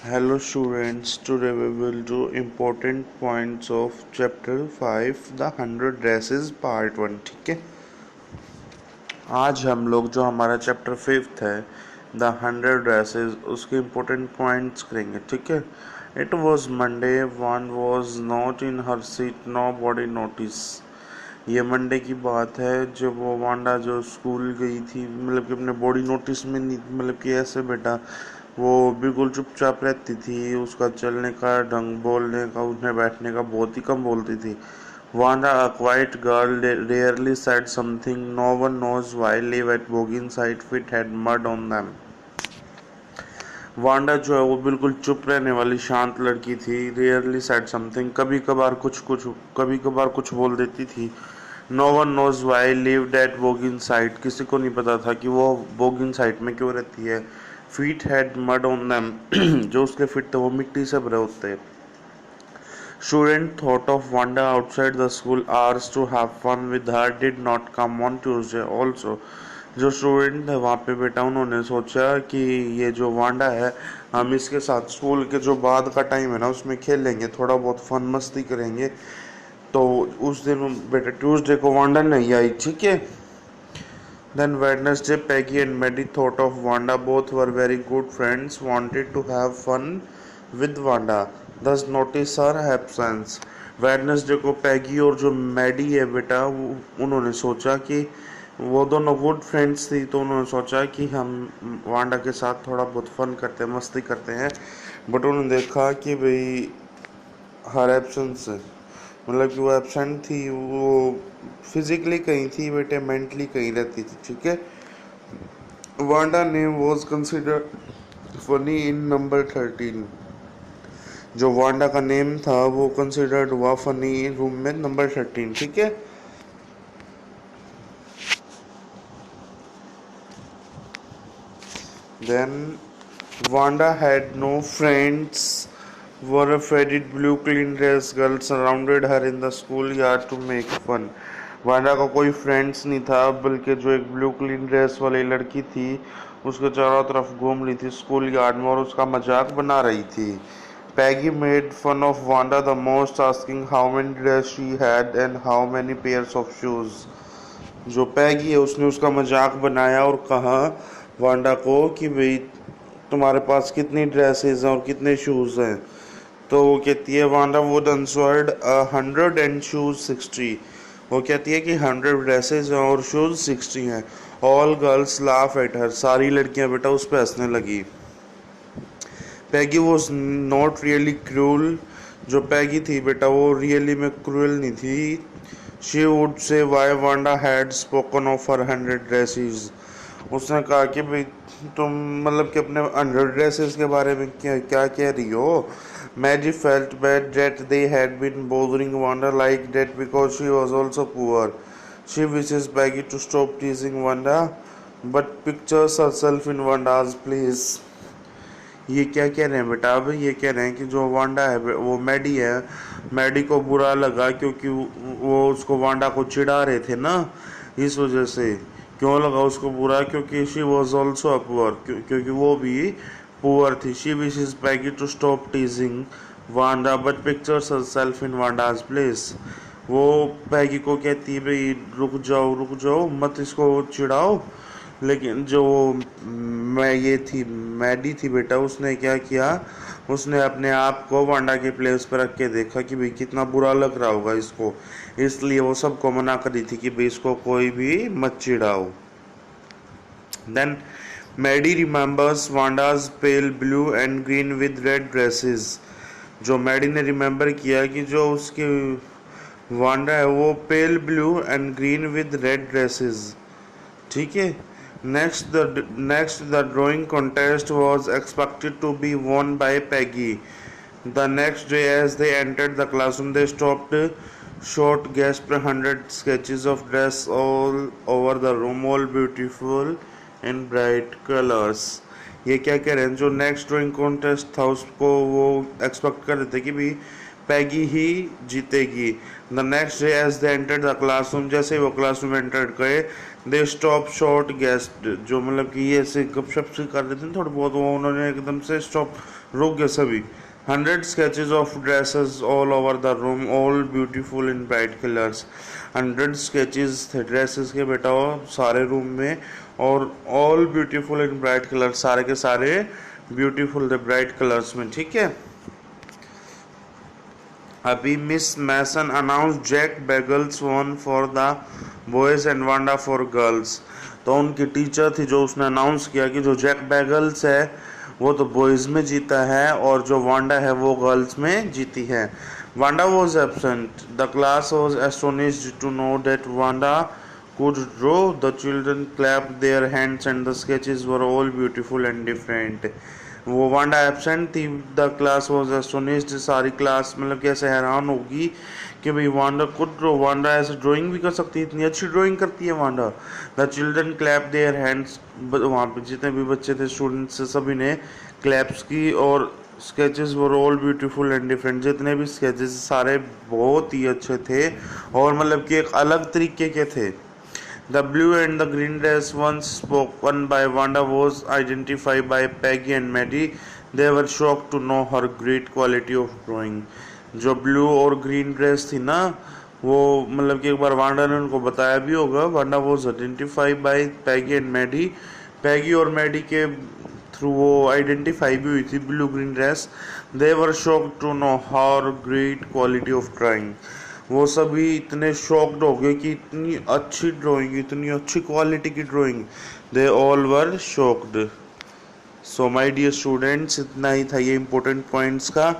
Hello students, today we will do important points of chapter 5 The 100 Dresses part 1। ठीक है, आज हम लोग जो हमारा चैप्टर 5 है द 100 ड्रेसेस उसके इम्पोर्टेंट पॉइंट्स करेंगे। ठीक है, it was Monday, one was not in her seat, nobody notice. ये मंडे की बात है जब वो वांडा जो स्कूल गई थी, मतलब कि अपने बॉडी नोटिस में नहीं, मतलब कि ऐसे बेटा वो बिल्कुल चुपचाप रहती थी। उसका चलने का ढंग, बोलने का, उठने बैठने का बहुत ही कम बोलती थी। Wanda, a quiet girl, rarely said something. No one knows why. Live at Bogin side feet had mud on them. Wanda जो है वो बिल्कुल चुप रहने वाली शांत लड़की थी। रेयरली सैड समथिंग, कभी कभार कुछ बोल देती थी। No one knows why lived at Boggins साइड, किसी को नहीं पता था कि वो बोगिन साइड में क्यों रहती है। Feet had mud on them, जो उसके फीट थे वो मिट्टी से भरे होते। Student thought of Wanda outside the school hours to have fun with her did not come on Tuesday also. जो स्टूडेंट है वहाँ पे बेटा उन्होंने सोचा कि ये जो वांडा है हम इसके साथ स्कूल के जो बाद का टाइम है ना उसमें खेलेंगे, थोड़ा बहुत फन मस्ती करेंगे। तो उस दिन बेटा ट्यूसडे को वांडा नहीं आई। ठीक है, Then Wednesday, Peggy and Maddie thought of Wanda. Both were very good friends, wanted to have fun with Wanda, thus notice her absence. Wednesday को पैगी और जो मैडी है बेटा उन्होंने सोचा कि वो दोनों गुड फ्रेंड्स थी, तो उन्होंने सोचा कि हम वांडा के साथ थोड़ा बहुत फन करते हैं, मस्ती करते हैं। बट उन्होंने देखा कि भाई हर एब्सेंस है, मतलब कि वो एबसेंट थी, वो फिजिकली कहीं थी बेटे, मेंटली कहीं रहती थी। ठीक है, Wanda name was considered funny in number 13। जो वांडा का नेम था वो कंसिडर्ड हुआ फनी रूम में नंबर 13। ठीक है, then Wanda had no friends, wore a faded blue clean dress. Girls surrounded her in the schoolyard to make fun. Wanda का कोई फ्रेंड्स नहीं था, बल्कि जो एक ब्लू क्लीन ड्रेस वाली लड़की थी उसके चारों तरफ घूम रही थी स्कूल यार्ड में और उसका मजाक बना रही थी। Peggy made fun of Wanda the most, asking how many dress she had and how many pairs of shoes. जो पैगी है उसने उसका मजाक बनाया और कहा वांडा को कि भाई तुम्हारे पास कितनी ड्रेसेस हैं और कितने शूज़ हैं। तो वो कहती है Wanda would answered 100 and shoes 60। वो कहती है कि 100 ड्रेसेस हैं और शूज 60 हैं। All girls laugh at her, सारी लड़कियां बेटा उस पर हंसने लगी। पैगी वॉज नॉट रियली क्रूल, जो पैगी थी बेटा वो रियली में क्रूअल नहीं थी। She would say why Wanda had spoken of her 100 dresses. उसने कहा कि भाई तुम मतलब कि अपने 100 ड्रेसेस के बारे में क्या क्या कह रही हो। Maggie felt bad that they had been bothering Wanda like that because she was also poor. She wishes Peggy to stop teasing Wanda, but pictures herself in Wanda's place. ये क्या कह रहे हैं बेटा, अब ये कह रहे हैं कि जो वांडा है वो मैडी है, मैडी को बुरा लगा क्योंकि वो उसको वांडा को चिढ़ा रहे थे ना, इस वजह से। क्यों लगा उसको बुरा, क्योंकि she was also a poor, क्योंकि वो भी पुअर थी। She wishes Peggy to stop teasing Wanda but pictures herself in Wanda's place. वो पैगी को कहती है भाई रुक जाओ मत इसको चिढ़ाओ, लेकिन जो मैं ये थी मैडी थी बेटा उसने क्या किया, उसने अपने आप को वांडा के प्लेस पर रख के देखा कि भाई कितना बुरा लग रहा होगा इसको, इसलिए वो सबको मना कर रही थी कि भाई इसको कोई भी मत चिढ़ाओ। Then Maddie remembers Wanda's pale blue and green with red dresses. जो मैडी ने रिमेंबर किया कि जो उसकी वांडा है वो pale blue and green with red dresses. ठीक है, next the drawing contest was expected to be won by Peggy. The next day as they entered the classroom they stopped short, gasped 100 sketches of dress all over the room, all beautiful in bright colors. ये क्या कह रहे हैं, जो next drawing contest था उसको वो expect कर रहे थे कि भाई पैगी ही जीतेगी। The next day as they enter the classroom, जैसे वो क्लासरूम एंटर गए दे स्टॉप शॉर्ट गेस्ट, जो मतलब कि ये ऐसे गपशप से कर रहे थे थोड़े बहुत, वो उन्होंने एकदम से स्टॉप, रुक गए सभी। 100 sketches of dresses all over the room, all beautiful in bright colors। 100 sketches थे ड्रेसेस के बेटा वो सारे रूम में, और all beautiful in bright colors, सारे के सारे beautiful थे ब्राइट कलर्स में, ठीक है। अभी Miss Mason announce Jack Beggles one for the boys and Wanda for girls. तो उनकी टीचर थी जो उसने अनाउंस किया कि जो जैक बैगल्स है वो तो बॉयज़ में जीता है और जो वांडा है वो गर्ल्स में जीती है। Wanda was absent, the class was astonished to know that Wanda could draw। The children clapped their hands and the sketches were all beautiful and different। वो वांडा एबसेंट थी, द क्लास वॉज एस्टोनिश्ड, सारी class मतलब कैसे हैरान होगी कि भाई Wanda could draw, Wanda ऐसे ड्राइंग भी कर सकती है, इतनी अच्छी ड्राइंग करती है Wanda. The children clap their hands, वहाँ पे जितने भी बच्चे थे स्टूडेंट्स सभी ने क्लैप्स की, और sketches were all beautiful and different, जितने भी स्केचेस सारे बहुत ही अच्छे थे और मतलब कि एक अलग तरीके के थे। The blue and the green dress once spoken by Wanda was identified by Peggy and Maddie। They were shocked to know her great quality of drawing। जो ब्लू और ग्रीन ड्रेस थी ना, वो मतलब कि एक बार वांडा ने उनको बताया भी होगा। Wanda was identified by Peggy and Maddie, Peggy और मैडी के थ्रू वो आइडेंटिफाई भी हुई थी blue green dress. They were shocked to know her great quality of drawing. वो सभी इतने शॉक्ड हो गए कि इतनी अच्छी ड्राइंग, इतनी अच्छी क्वालिटी की drawing. They all were shocked. So my dear students, इतना ही था ये इम्पोर्टेंट पॉइंट्स का।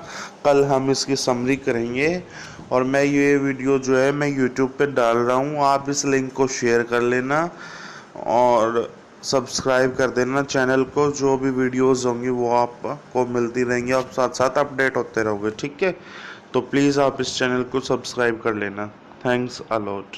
कल हम इसकी समरी करेंगे और मैं ये वीडियो जो है मैं यूट्यूब पे डाल रहा हूँ, आप इस लिंक को शेयर कर लेना और सब्सक्राइब कर देना चैनल को। जो भी वीडियोस होंगी वो आपको मिलती रहेंगी, आप साथ साथ अपडेट होते रहोगे, ठीक है। तो प्लीज़ आप इस चैनल को सब्सक्राइब कर लेना। Thanks a lot.